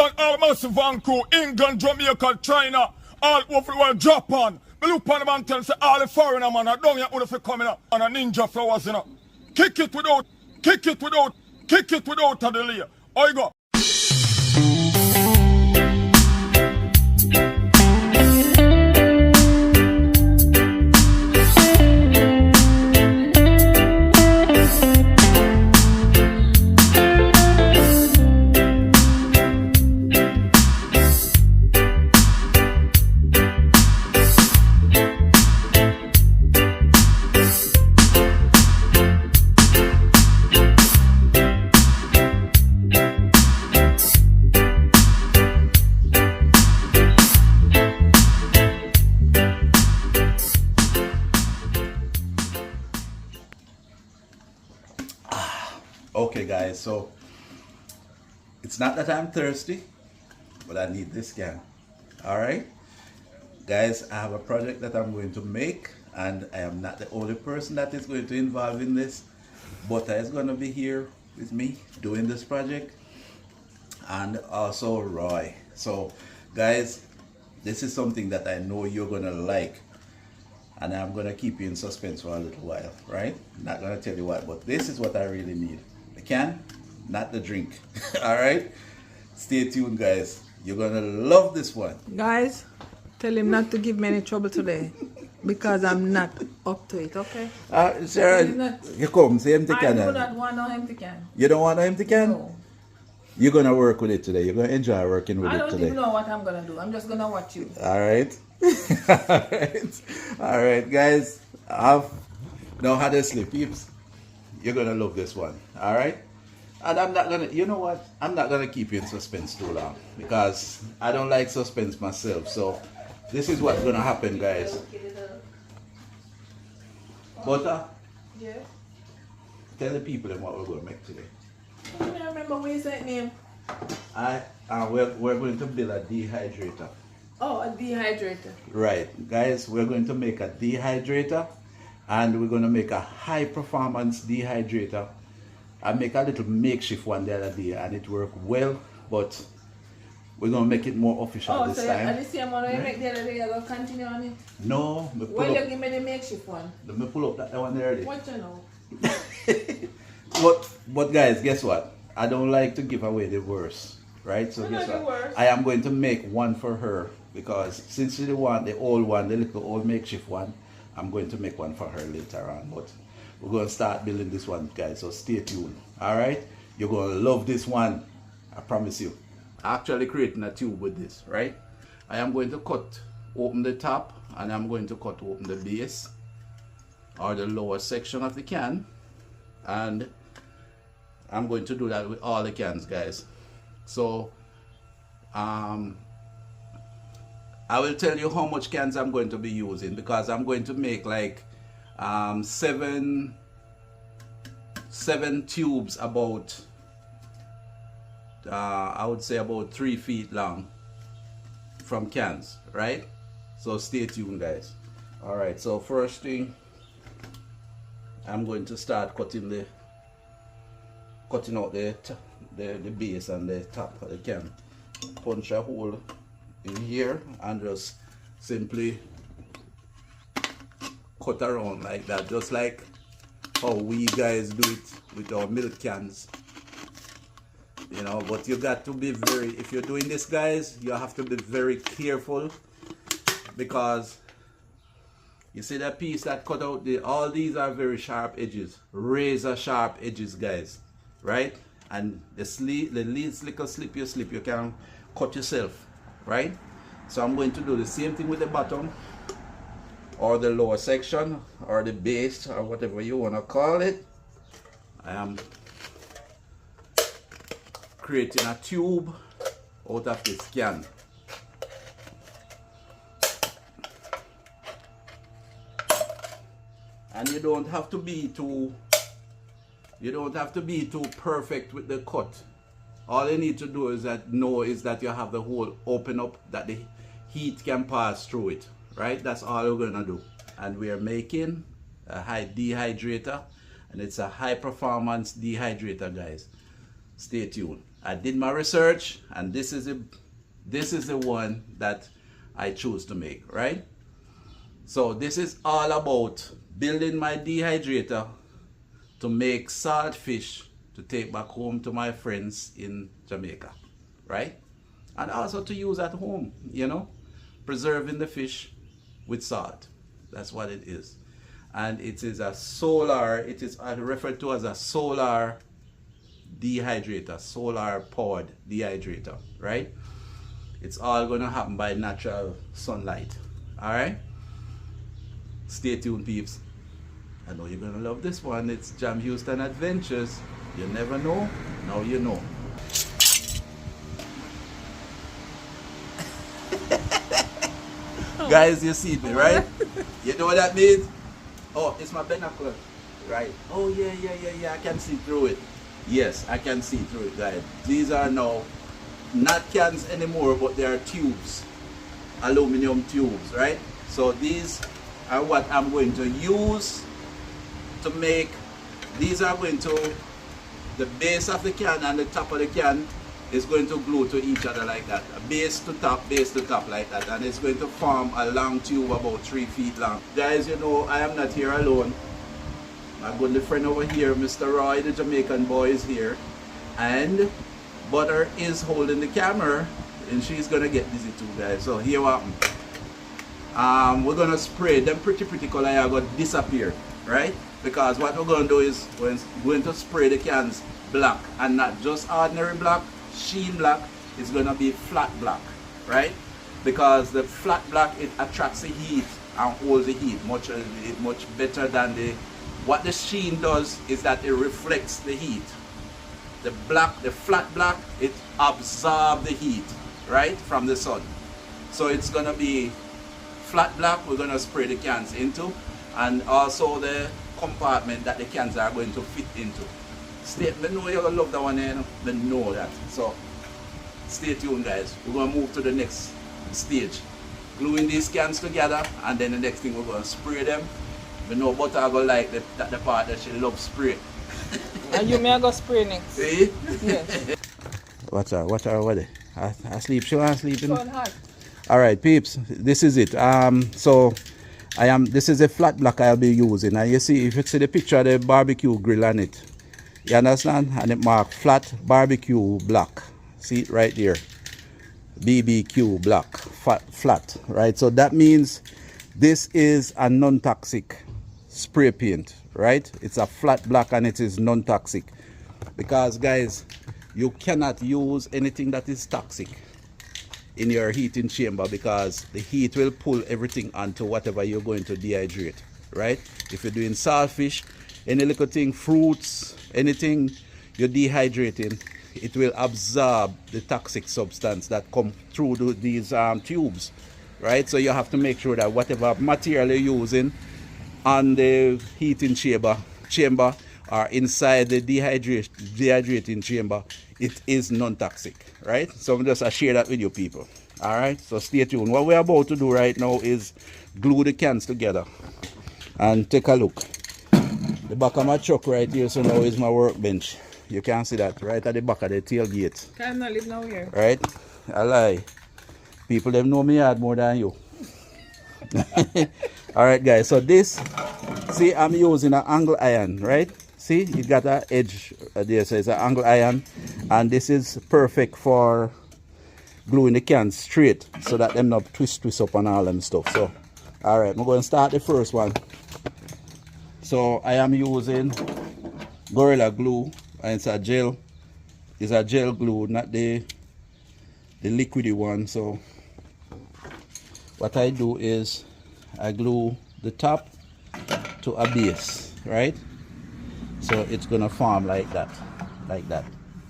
understand? All massive van crew, England, Jamaica, China, all over the world, Japan. Me look on them and tell say all the foreigner man, I don't yet would have coming up on a ninja flowers, you know. Kick it without a delay. Oh, you go. Okay guys, so it's not that I'm thirsty, but I need this can. Alright guys, I have a project that I'm going to make, and I am not the only person that is going to involve in this. Butter is going to be here with me doing this project, and also Roy. So guys, this is something that I know you're going to like, and I'm going to keep you in suspense for a little while, right? Not going to tell you what, but this is what I really need. The can, not the drink. All right, stay tuned guys, you're gonna love this one. Guys, tell him not to give me any trouble today because I'm not up to it, okay? Sarah, you come, say empty can. I do not want no empty can. You don't want no empty can? No. You're gonna work with it today. You're gonna enjoy working with it today. I don't even know what I'm gonna do. I'm just gonna watch you. All right. All right guys, I've now had a sleep, peeps. You're gonna love this one, all right? And I'm not gonna, you know what? I'm not gonna keep you in suspense too long because I don't like suspense myself. So this is what's gonna happen, guys. Butter. Yeah. Tell the people what we're gonna make today. I don't remember what you said name. We're going to build a dehydrator. Oh, a dehydrator. Right, guys. We're going to make a dehydrator. And we're going to make a high performance dehydrator. I make a little makeshift one the other day and it worked well, but we're going to make it more official this time. Oh, so the same one you make the other day, you're going to continue on it? No. Well, you give me the makeshift one. Let me pull up that one there already. What you know? But guys, guess what? I don't like to give away the worst, right? So guess what? I am going to make one for her because since she want the old one, the little old makeshift one, I'm going to make one for her later on, but we're going to start building this one, guys, so stay tuned. All right, you're going to love this one, I promise you. Actually creating a tube with this, right? I am going to cut open the top and I'm going to cut open the base or the lower section of the can, and I'm going to do that with all the cans, guys. So I will tell you how much cans I'm going to be using because I'm going to make like seven tubes about I would say about 3 feet long from cans, right? So stay tuned guys. All right, so first thing, I'm going to start cutting out the base and the top of the can. Punch a hole in here and just simply cut around like that, just like how we guys do it with our milk cans, you know. But you got to be very, if you're doing this guys, you have to be very careful because you see that piece that cut out, all these are very sharp edges, razor sharp edges guys, right? And the least little slip you can cut yourself, right? So I'm going to do the same thing with the bottom or the lower section or the base or whatever you want to call it. I am creating a tube out of this can. And you don't have to be too perfect with the cut. All you need to do is that you have the hole open up, that the heat can pass through it, right? That's all we're gonna do. And we are making a high dehydrator, and it's a high performance dehydrator, guys. Stay tuned. I did my research, and this is the one that I choose to make, right? So this is all about building my dehydrator to make salt fish to take back home to my friends in Jamaica, right? And also to use at home, you know, preserving the fish with salt. That's what it is. And it is a solar, it is referred to as a solar dehydrator, solar powered dehydrator, right? It's all going to happen by natural sunlight. All right, stay tuned, peeps. I know you're going to love this one. It's Jam Houston Adventures. You never know, now you know. Guys, you see me, right? You know what that means? Oh, it's my binocular, right? Oh yeah, I can see through it. Yes, I can see through it, guys. These are now not cans anymore, but they are tubes, aluminum tubes, right? So these are what I'm going to use to make. These are going to, the base of the can and the top of the can is going to glue to each other like that. Base to top like that. And it's going to form a long tube about 3 feet long. Guys, you know, I am not here alone. My good friend over here, Mr. Roy, the Jamaican boy, is here. And Butter is holding the camera, and she's gonna get busy too, guys. So here what happen. We're gonna spray them pretty color are gonna disappear, right? Because what we're gonna do is we're going to spray the cans black, and not just ordinary black, sheen black. It's gonna be flat black, right? Because the flat black, it attracts the heat and holds the heat much better than the, what the sheen does is that it reflects the heat. The flat black, it absorbs the heat, right, from the sun. So it's gonna be flat black. We're gonna spray the cans into, and also the compartment that the cans are going to fit into. I know you're gonna love that one, you know? I know that. So stay tuned, guys. We're gonna move to the next stage, gluing these cans together, and then the next thing we're gonna spray them. We know Butter are gonna like the part that she loves spray. And you may go spray next. See? Yes. Watch out over there. I sleep. She want to sleep. It's hot. All right, peeps. This is it. So this is a flat black I'll be using. And you see, if you see the picture of the barbecue grill on it, you understand? And it marked flat barbecue black. See it right there. BBQ black, flat, right? So that means this is a non-toxic spray paint, right? It's a flat black and it is non-toxic. Because guys, you cannot use anything that is toxic in your heating chamber, because the heat will pull everything onto whatever you're going to dehydrate, right? If you're doing saltfish, any little thing, fruits, anything you're dehydrating, it will absorb the toxic substance that come through these tubes, right? So you have to make sure that whatever material you're using on the heating chamber or inside the dehydrating chamber, it is non-toxic, right? So I'm just share that with you people. All right, so stay tuned. What we're about to do right now is glue the cans together. And take a look. The back of my truck right here, so now is my workbench. You can see that right at the back of the tailgate. Can not live now here. Right? I lie. People them know me yard more than you. Alright guys, so this, see, I'm using an angle iron, right? See, it got an edge there, so it's an angle iron, and this is perfect for gluing the cans straight so that them not twist up and all them stuff. So alright, I'm going to start the first one. So I am using Gorilla Glue, and it's a gel glue, not the liquidy one. So what I do is I glue the top to a base, right? So it's gonna form like that,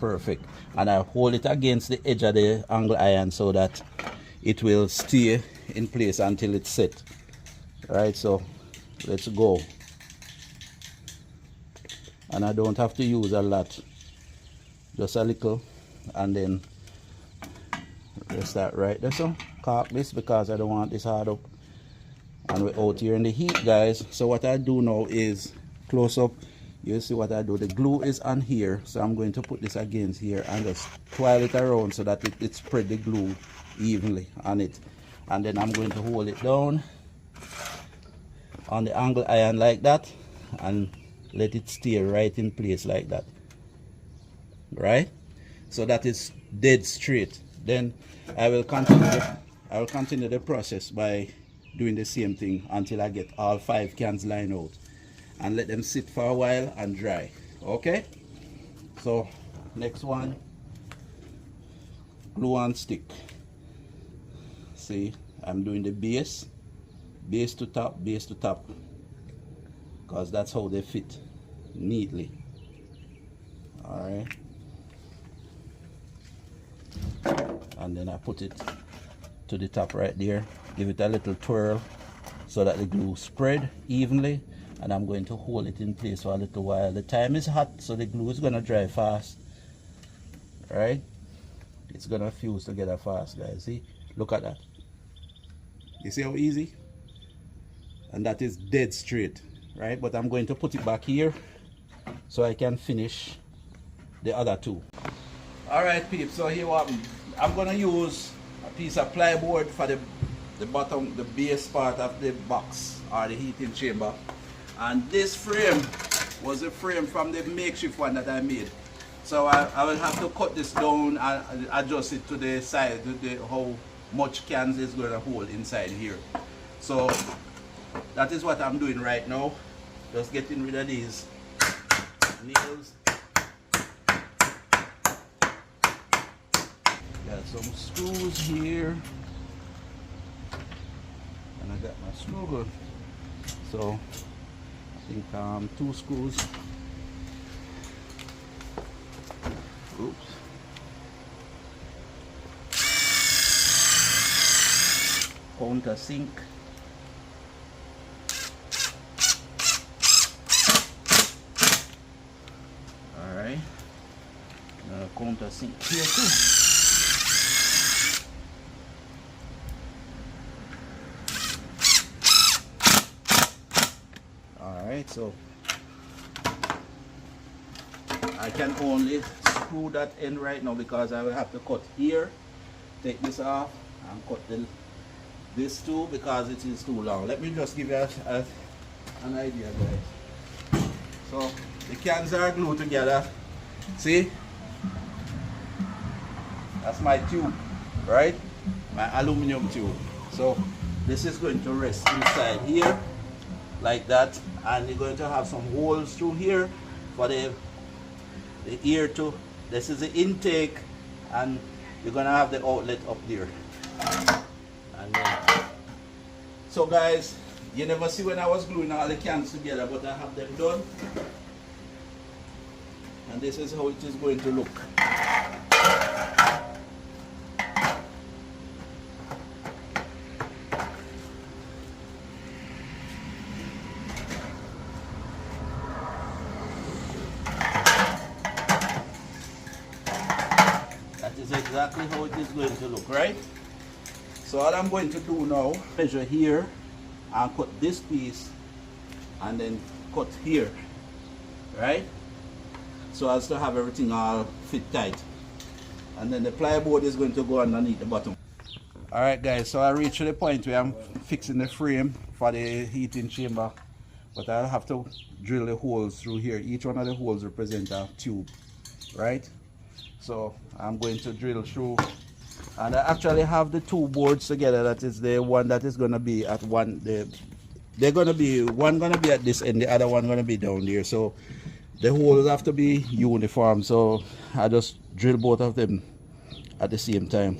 perfect. And I hold it against the edge of the angle iron so that it will stay in place until it's set. Right, so let's go. And I don't have to use a lot, just a little, and then rest that right there. So caulk this because I don't want this hard up, and we're out here in the heat, guys. So what I do now is close up You see what I do? The glue is on here, so I'm going to put this against here and just twirl it around so that it spread the glue evenly on it. And then I'm going to hold it down on the angle iron like that and let it stay right in place like that, right? So that is dead straight. Then I will continue the process by doing the same thing until I get all 5 cans lined out and let them sit for a while and dry. Okay, so next one, glue and stick. See, I'm doing the base to top, because that's how they fit neatly. All right, and then I put it to the top right there, give it a little twirl so that the glue spread evenly, and I'm going to hold it in place for a little while. The time is hot, so the glue is going to dry fast. Right, it's going to fuse together fast, guys. See, look at that. You see how easy? And that is dead straight, right? But I'm going to put it back here so I can finish the other 2. All right, peeps, so here what I'm going to use a piece of plywood for the bottom, the base part of the box or the heating chamber. And this frame was a frame from the makeshift one that I made. So I will have to cut this down and adjust it to the size, how much cans is going to hold inside here. So that is what I'm doing right now. Just getting rid of these nails. Got some screws here. And I got my screw gun. So I think 2 screws. Oops. Counter sink. Alright. Counter sink here too. Alright, so I can only screw that end right now because I will have to cut here, take this off, and cut this too because it is too long. Let me just give you an idea, guys. So the cans are glued together. See? That's my tube, right? My aluminum tube. So this is going to rest inside here like that, and you're going to have some holes through here for the ear to. This is the intake, and you're gonna have the outlet up there. And then, so guys, you never see when I was gluing all the cans together, but I have them done, and this is how it is going to look. Exactly how it is going to look, right? So what I'm going to do now, measure here and cut this piece and then cut here, right? So as to have everything all fit tight. And then the plywood is going to go underneath the bottom. Alright guys, so I reached the point where I'm fixing the frame for the heating chamber, but I'll have to drill the holes through here. Each one of the holes represent a tube, right? So I'm going to drill through, and I actually have the 2 boards together. That is the one that is going to be at one. They're going to be one going to be at this end, the other one going to be down there. So the holes have to be uniform. So I just drill both of them at the same time.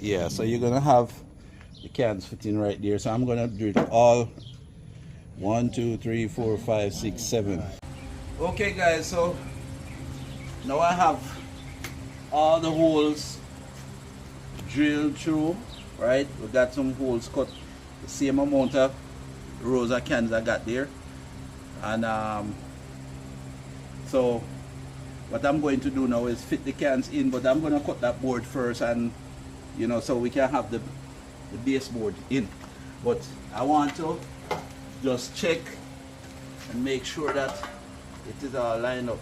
Yeah, so you're gonna have the cans fitting right there. So I'm gonna do it all 1, 2, 3, 4, 5, 6, 7. Okay guys, so Now I have all the holes drilled through, right? We got some holes cut the same amount of rows of cans I got there. And so what I'm going to do now is fit the cans in, but I'm going to cut that board first, and you know, so we can have the baseboard in. But I want to just check and make sure that it is all lined up.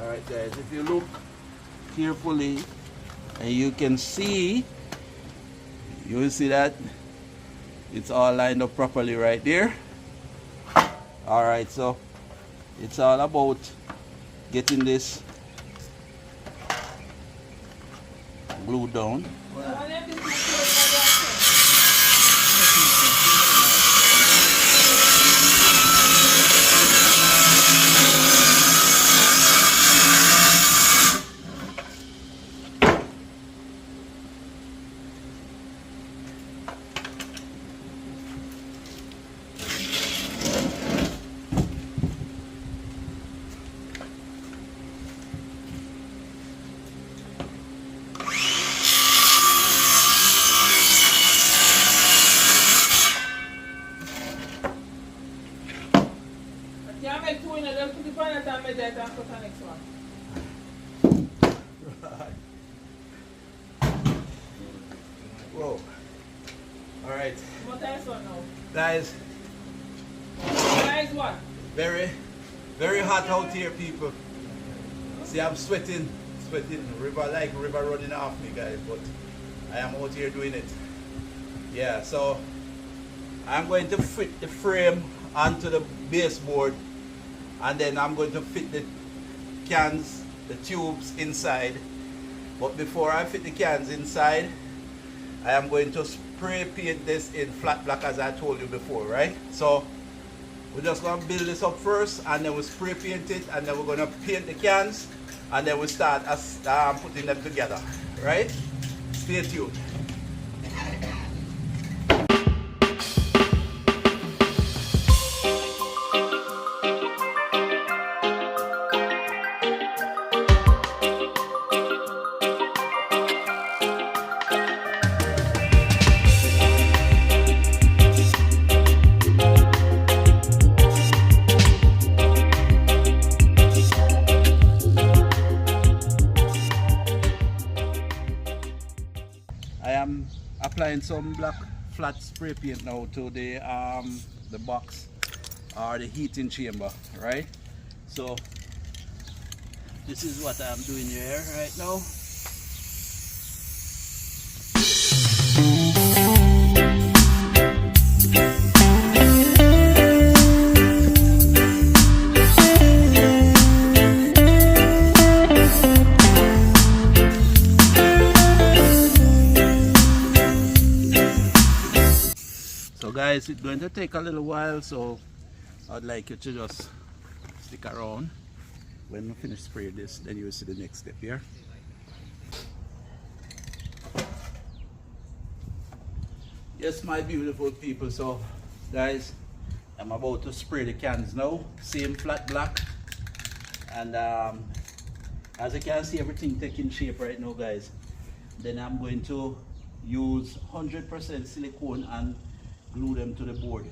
Alright guys, if you look carefully and you can see, you will see that it's all lined up properly right there. Alright, so it's all about getting this glued down. Whoa. Alright. Guys. Guys, what? Very, very hot out here, people. See, I'm sweating. River running off me, guys, but I am out here doing it. Yeah, so I'm going to fit the frame onto the baseboard, and then I'm going to fit the cans, the tubes inside. But before I fit the cans inside, I am going to spray paint this in flat black, as I told you before, right? So we're just going to build this up first, and then we'll spray paint it, and then we're going to paint the cans, and then we'll start putting them together, right? Stay tuned. I am applying some black flat spray paint now to the box or the heating chamber, right? So this is what I'm doing here right now. So guys, it's going to take a little while, so I'd like you to just stick around. When we finish spraying this, then you will see the next step here. Yes, my beautiful people, so guys, I'm about to spray the cans now, same flat black, and as you can see, everything taking shape right now, guys. Then I'm going to use 100% silicone and glue them to the board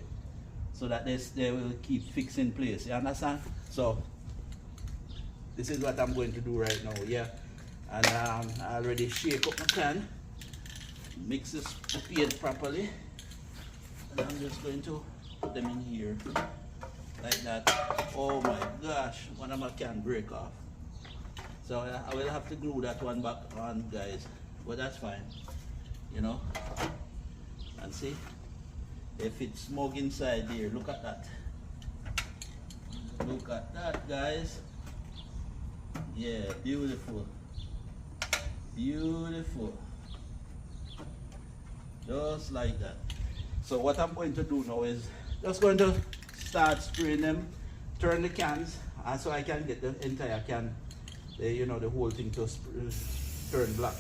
so that they will keep fixed in place. You understand? So this is what I'm going to do right now. Yeah, and I already shake up my can, mix this paint properly, and I'm just going to put them in here like that. Oh my gosh, one of my can break off, so I will have to glue that one back on, guys, but that's fine, you know. And see, if it's smog inside there, look at that. Look at that, guys. Yeah, beautiful. Beautiful. Just like that. So what I'm going to do now is just going to start spraying them, turn the cans, and so I can get the entire can, you know, the whole thing to turn black.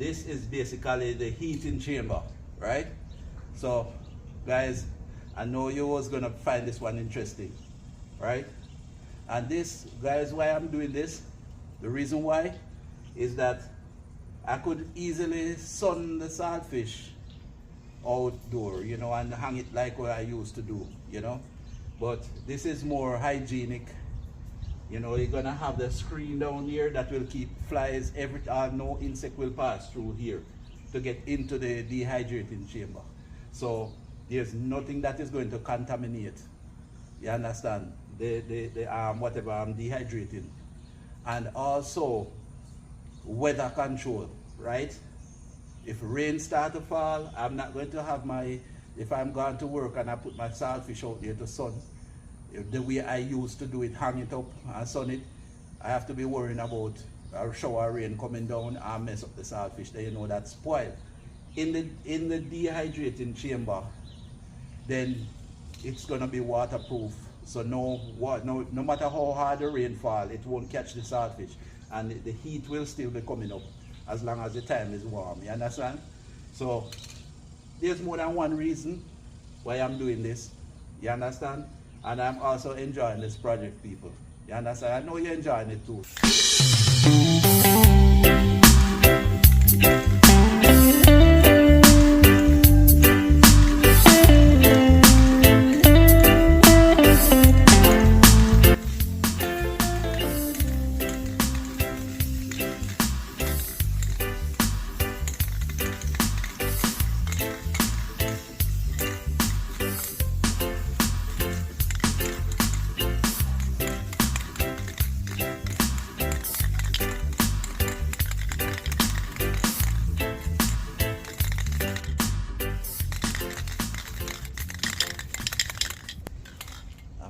this is basically the heating chamber, right? So guys, I know you was gonna find this one interesting, right? And this, guys, why I'm doing this, the reason why is that I could easily sun the saltfish outdoor, you know, and hang it like what I used to do, you know. But this is more hygienic. You know, you're gonna have the screen down here that will keep flies, no insect will pass through here to get into the dehydrating chamber. So there's nothing that is going to contaminate, you understand, the whatever I'm dehydrating. And also weather control, right? If rain start to fall, I'm not going to have if I'm going to work and I put my saltfish out there to sun, the way I used to do it, hang it up and sun it, I have to be worrying about a shower rain coming down and mess up the saltfish. Then you know that's spoiled. In the dehydrating chamber, then it's gonna be waterproof. So no matter how hard the rain fall, it won't catch the saltfish, and the heat will still be coming up as long as the time is warm. You understand? So there's more than one reason why I'm doing this. You understand? And I'm also enjoying this project, people. You understand? I know you're enjoying it too.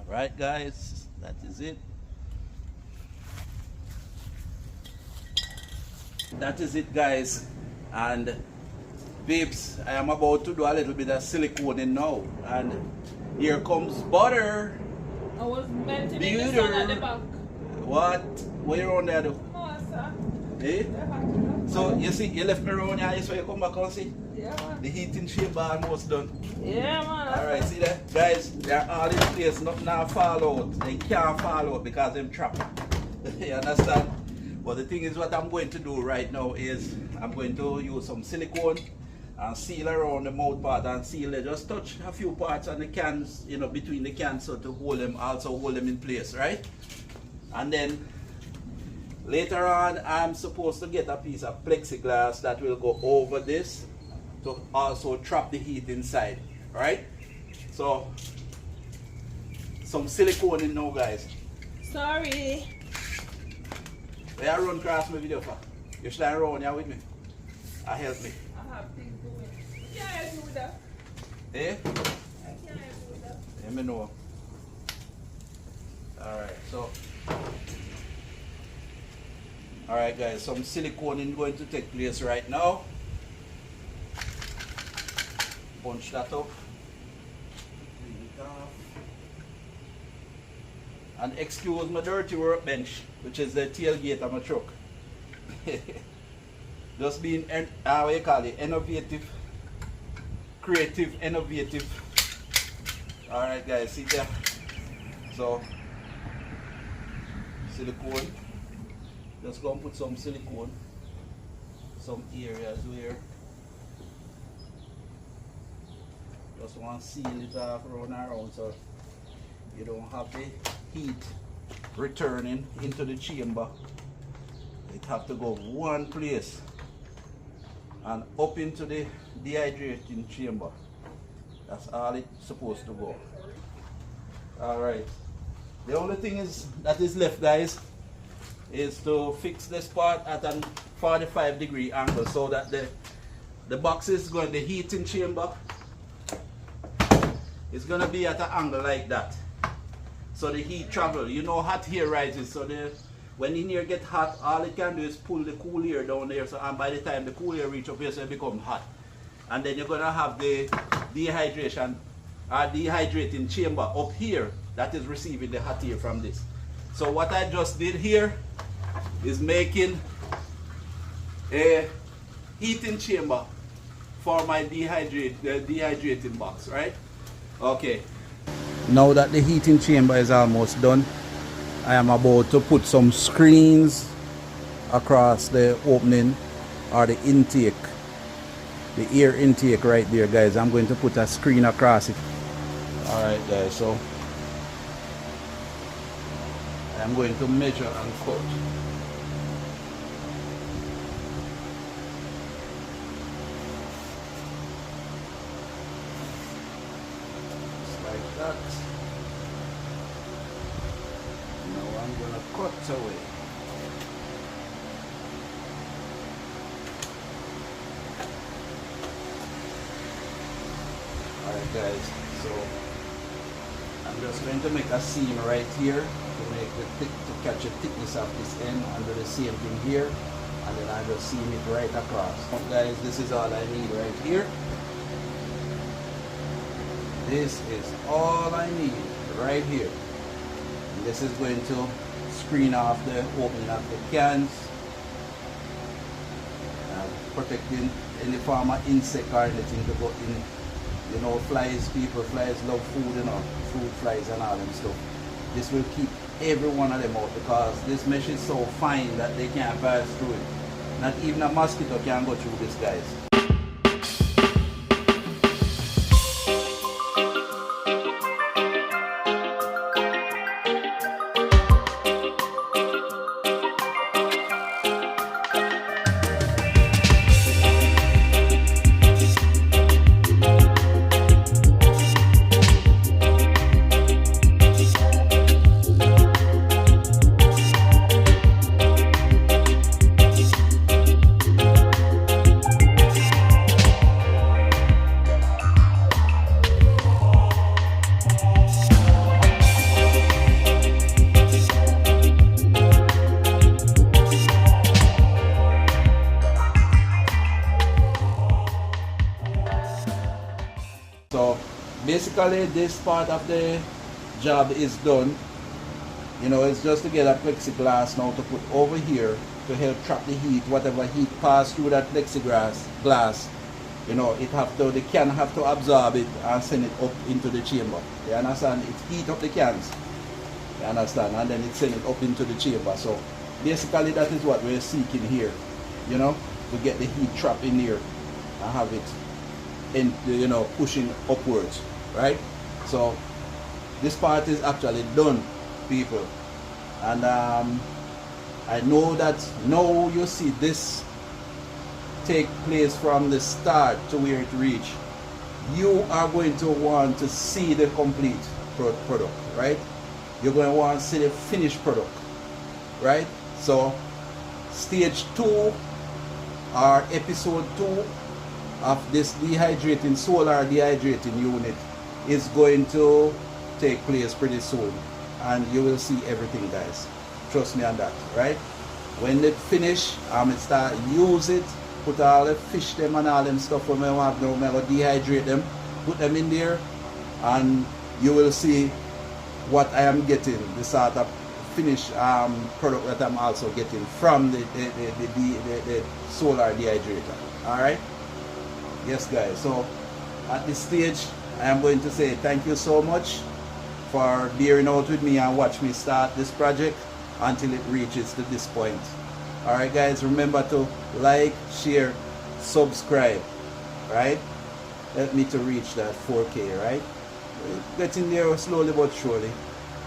Alright guys, that is it. That is it guys. And babes, I am about to do a little bit of siliconing now. And here comes butter. I was melting in the sun at the back. What you on there do? No, sir. Eh? So you see, you left me around here, so you come back and see? Yeah, man. The heating chamber almost done. Yeah, man. Alright, see that? Guys, they're all in place, nothing now fall out. They can't fall out because they're trapped. You understand? But the thing is, what I'm going to do right now is I'm going to use some silicone and seal around the mouth part and seal it. Just touch a few parts on the cans, you know, between the cans, so to hold them, also hold them in place, right? And then later on, I'm supposed to get a piece of plexiglass that will go over this to also trap the heat inside, right? So, some silicone in now, guys. Sorry. Where I run across my video for? You should run here with me. Help me. I have things doing. You can't help me with that. Eh? I can't help you with that. Let me know. Alright, so. Alright guys, some silicone is going to take place right now. Punch that up. Clean it off. And excuse my dirty workbench, which is the tailgate of my truck. Just being, what you call it, innovative, creative, innovative. Alright guys, see there? So, silicone. Just go and put some silicone. Some areas where just want to seal it off around so you don't have the heat returning into the chamber. It have to go one place and up into the dehydrating chamber. That's all it's supposed to go. Alright. The only thing that is left, guys, is to fix this part at a 45-degree angle so that the box is going, the heating chamber is going to be at an angle like that. So the heat travel, you know, hot air rises, so when in here get hot, all it can do is pull the cool air down there, so and by the time the cool air reach up here, so it becomes hot. And then you're going to have the dehydrating chamber up here that is receiving the hot air from this. So what I just did here is making a heating chamber for my dehydrating box, right? Okay. Now that the heating chamber is almost done, I am about to put some screens across the opening or the intake, the air intake right there, guys. I'm going to put a screen across it. Alright guys, so I'm going to measure and cut. Just like that. Now I'm going to cut away. Alright guys, so I'm just going to make a seam right here to make the to catch the thickness of this end, and do the same thing here, and then I just seam it right across. So guys, this is all I need right here. This is all I need right here. And this is going to screen off the opening of the cans, protecting any form of insect or anything to go in. You know, flies love food, you know, fruit flies and all them stuff. This will keep every one of them out, because this mesh is so fine that they can't pass through it. Not even a mosquito can go through this, guys. So basically this part of the job is done. You know, it's just to get a plexiglass now to put over here to help trap the heat. Whatever heat pass through that plexiglass, you know, the can have to absorb it and send it up into the chamber. You understand? It heat up the cans. You understand? And then it send it up into the chamber. So basically that is what we're seeking here. You know, to get the heat trap in here and have it in, you know, pushing upwards, right? So this part is actually done, people, and I know that now you see this take place from the start to where it reach. You are going to want to see the complete product, right? You're going to want to see the finished product, right? So stage 2 or episode 2 of this solar dehydrating unit is going to take place pretty soon, and you will see everything, guys. Trust me on that, right? When it finish, I'm start use it, put all the fish them and all them stuff when I have now, I dehydrate them, put them in there, and you will see what I am getting, the sort of finished product that I'm also getting from the solar dehydrator. Alright? Yes guys, so at this stage I am going to say thank you so much for bearing out with me and watch me start this project until it reaches to this point. Alright guys, remember to like, share, subscribe, right? Help me to reach that 4K, right? We're getting there slowly but surely.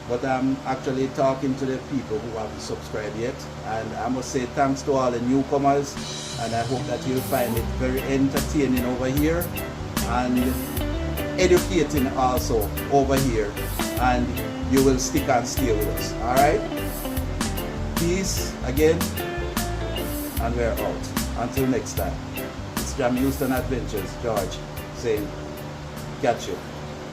But I'm actually talking to the people who haven't subscribed yet, and I must say thanks to all the newcomers, and I hope that you'll find it very entertaining over here and educating also over here, and you will stick and stay with us. Alright? Peace again, and we're out. Until next time. It's Jam Houston Adventures, George, saying catch you.